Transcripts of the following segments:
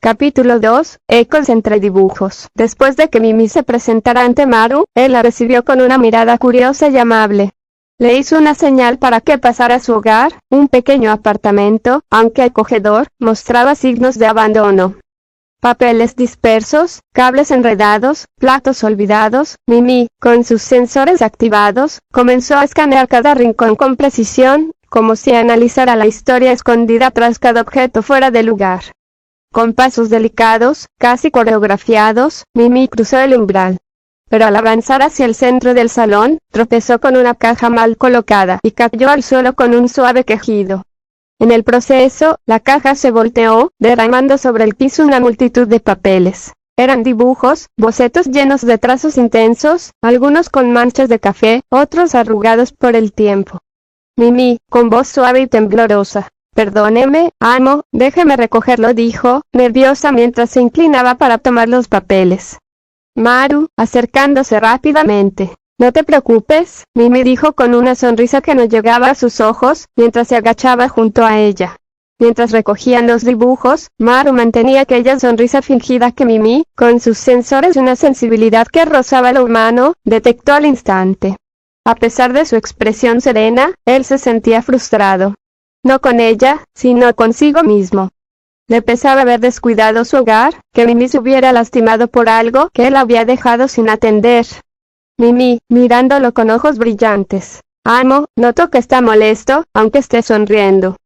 Capítulo 2. Ecos entre dibujos. Después de que Mimi se presentara ante Maru, él la recibió con una mirada curiosa y amable. Le hizo una señal para que pasara a su hogar. Un pequeño apartamento, aunque acogedor, mostraba signos de abandono. Papeles dispersos, cables enredados, platos olvidados. Mimi, con sus sensores activados, comenzó a escanear cada rincón con precisión, como si analizara la historia escondida tras cada objeto fuera de lugar. Con pasos delicados, casi coreografiados, Mimi cruzó el umbral. Pero al avanzar hacia el centro del salón, tropezó con una caja mal colocada y cayó al suelo con un suave quejido. En el proceso, la caja se volteó, derramando sobre el piso una multitud de papeles. Eran dibujos, bocetos llenos de trazos intensos, algunos con manchas de café, otros arrugados por el tiempo. Mimi, con voz suave y temblorosa: «Perdóneme, amo, déjeme recogerlo», dijo, nerviosa mientras se inclinaba para tomar los papeles. Maru, acercándose rápidamente: «No te preocupes», Mimi dijo con una sonrisa que no llegaba a sus ojos, mientras se agachaba junto a ella. Mientras recogían los dibujos, Maru mantenía aquella sonrisa fingida que Mimi, con sus sensores y una sensibilidad que rozaba lo humano, detectó al instante. A pesar de su expresión serena, él se sentía frustrado. No con ella, sino consigo mismo. Le pesaba haber descuidado su hogar, que Mimi se hubiera lastimado por algo que él había dejado sin atender. Mimi, mirándolo con ojos brillantes: «Amo, noto que está molesto, aunque esté sonriendo.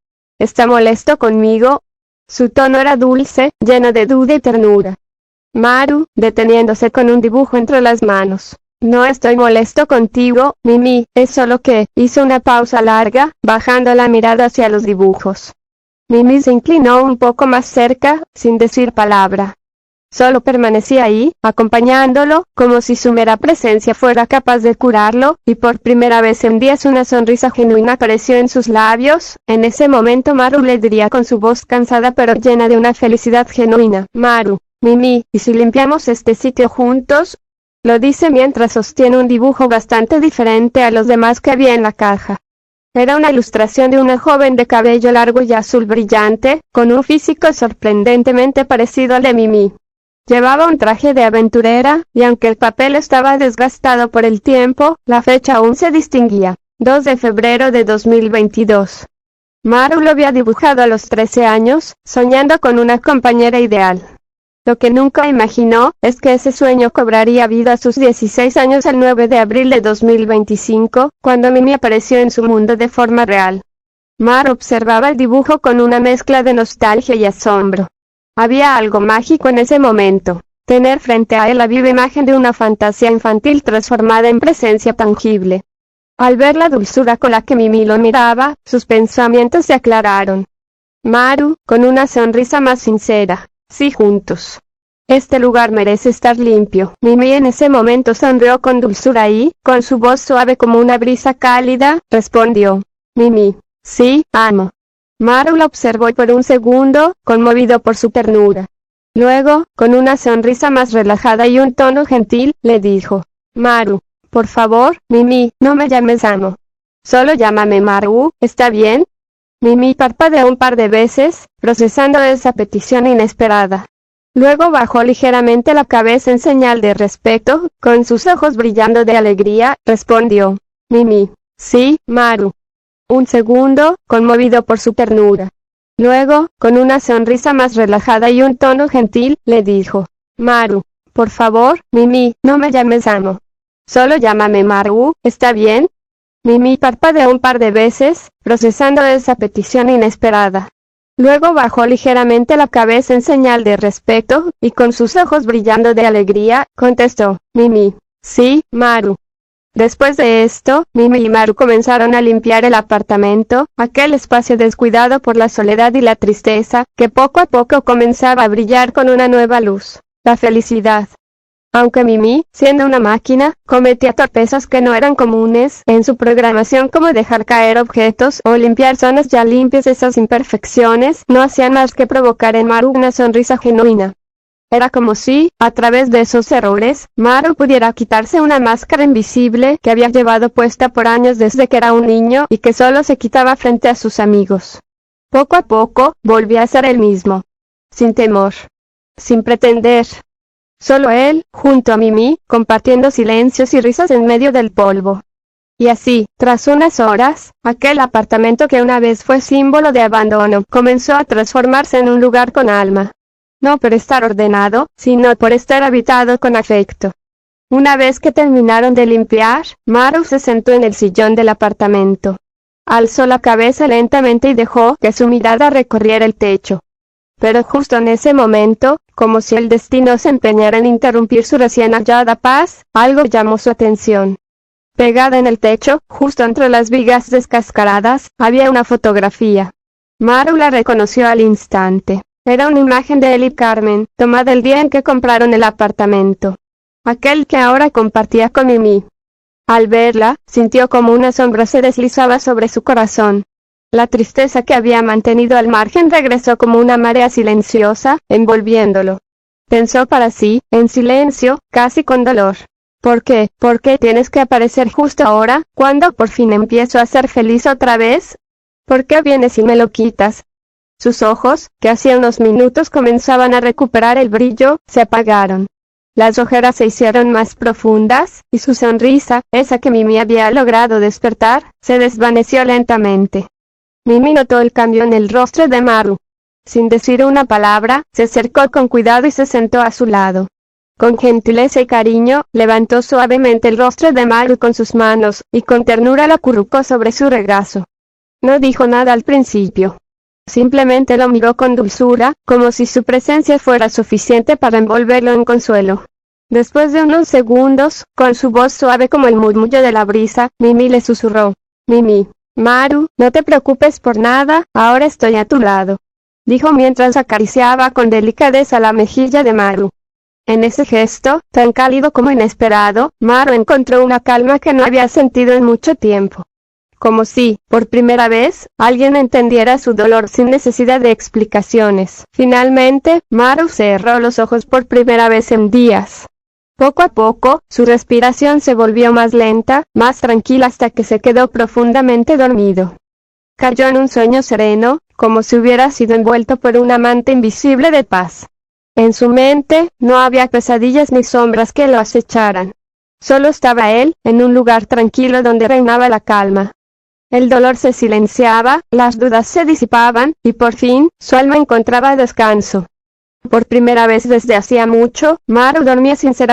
¿Está molesto conmigo?». Su tono era dulce, lleno de duda y ternura. Maru, deteniéndose con un dibujo entre las manos: «No estoy molesto contigo, Mimi, es solo que», hizo una pausa larga, bajando la mirada hacia los dibujos. Mimi se inclinó un poco más cerca, sin decir palabra. Solo permanecía ahí, acompañándolo, como si su mera presencia fuera capaz de curarlo, y por primera vez en días una sonrisa genuina apareció en sus labios. En ese momento Maru le diría con su voz cansada pero llena de una felicidad genuina: «Maru, Mimi, ¿y si limpiamos este sitio juntos?». Lo dice mientras sostiene un dibujo bastante diferente a los demás que había en la caja. Era una ilustración de una joven de cabello largo y azul brillante, con un físico sorprendentemente parecido al de Mimi. Llevaba un traje de aventurera, y aunque el papel estaba desgastado por el tiempo, la fecha aún se distinguía: 2 de febrero de 2022. Maru lo había dibujado a los 13 años, soñando con una compañera ideal. Lo que nunca imaginó, es que ese sueño cobraría vida a sus 16 años el 9 de abril de 2025, cuando Mimi apareció en su mundo de forma real. Maru observaba el dibujo con una mezcla de nostalgia y asombro. Había algo mágico en ese momento, tener frente a él la viva imagen de una fantasía infantil transformada en presencia tangible. Al ver la dulzura con la que Mimi lo miraba, sus pensamientos se aclararon. Maru, con una sonrisa más sincera: «Sí, juntos. Este lugar merece estar limpio». Mimi en ese momento sonrió con dulzura y, con su voz suave como una brisa cálida, respondió: «Mimi, sí, amo». Maru la observó por un segundo, conmovido por su ternura. Luego, con una sonrisa más relajada y un tono gentil, le dijo: «Maru, por favor, Mimi, no me llames amo. Solo llámame Maru, ¿está bien?». Mimi parpadeó un par de veces, procesando esa petición inesperada. Luego bajó ligeramente la cabeza en señal de respeto, con sus ojos brillando de alegría, respondió: «Mimi, sí, Maru». Un segundo, conmovido por su ternura. Luego, con una sonrisa más relajada y un tono gentil, le dijo: «Maru, por favor, Mimi, no me llames amo. Solo llámame Maru, ¿está bien?». Mimi parpadeó un par de veces, procesando esa petición inesperada. Luego bajó ligeramente la cabeza en señal de respeto, y con sus ojos brillando de alegría, contestó: «Mimi, sí, Maru». Después de esto, Mimi y Maru comenzaron a limpiar el apartamento, aquel espacio descuidado por la soledad y la tristeza, que poco a poco comenzaba a brillar con una nueva luz: la felicidad. Aunque Mimi, siendo una máquina, cometía torpezas que no eran comunes en su programación, como dejar caer objetos o limpiar zonas ya limpias, esas imperfecciones no hacían más que provocar en Maru una sonrisa genuina. Era como si, a través de esos errores, Maru pudiera quitarse una máscara invisible que había llevado puesta por años desde que era un niño y que solo se quitaba frente a sus amigos. Poco a poco, volvía a ser el mismo. Sin temor. sin pretender. Solo él, junto a Mimi, compartiendo silencios y risas en medio del polvo. Y así, tras unas horas, aquel apartamento que una vez fue símbolo de abandono, comenzó a transformarse en un lugar con alma. No por estar ordenado, sino por estar habitado con afecto. Una vez que terminaron de limpiar, Maru se sentó en el sillón del apartamento. Alzó la cabeza lentamente y dejó que su mirada recorriera el techo. Pero justo en ese momento, como si el destino se empeñara en interrumpir su recién hallada paz, algo llamó su atención. Pegada en el techo, justo entre las vigas descascaradas, había una fotografía. Maru la reconoció al instante. Era una imagen de él y Carmen, tomada el día en que compraron el apartamento. Aquel que ahora compartía con Mimi. Al verla, sintió como una sombra se deslizaba sobre su corazón. La tristeza que había mantenido al margen regresó como una marea silenciosa, envolviéndolo. Pensó para sí, en silencio, casi con dolor. ¿Por qué? ¿Por qué tienes que aparecer justo ahora, cuando por fin empiezo a ser feliz otra vez? ¿Por qué vienes y me lo quitas? Sus ojos, que hacía unos minutos comenzaban a recuperar el brillo, se apagaron. Las ojeras se hicieron más profundas, y su sonrisa, esa que Mimi había logrado despertar, se desvaneció lentamente. Mimi notó el cambio en el rostro de Maru. Sin decir una palabra, se acercó con cuidado y se sentó a su lado. Con gentileza y cariño, levantó suavemente el rostro de Maru con sus manos, y con ternura lo acurrucó sobre su regazo. No dijo nada al principio. Simplemente lo miró con dulzura, como si su presencia fuera suficiente para envolverlo en consuelo. Después de unos segundos, con su voz suave como el murmullo de la brisa, Mimi le susurró. Mimi, Maru, no te preocupes por nada, ahora estoy a tu lado. Dijo mientras acariciaba con delicadeza la mejilla de Maru. En ese gesto, tan cálido como inesperado, Maru encontró una calma que no había sentido en mucho tiempo. Como si, por primera vez, alguien entendiera su dolor sin necesidad de explicaciones. Finalmente, Maru cerró los ojos por primera vez en días. Poco a poco, su respiración se volvió más lenta, más tranquila hasta que se quedó profundamente dormido. Cayó en un sueño sereno, como si hubiera sido envuelto por una manta invisible de paz. En su mente, no había pesadillas ni sombras que lo acecharan. Solo estaba él, en un lugar tranquilo donde reinaba la calma. El dolor se silenciaba, las dudas se disipaban, y por fin, su alma encontraba descanso. Por primera vez desde hacía mucho, Maru dormía sin ser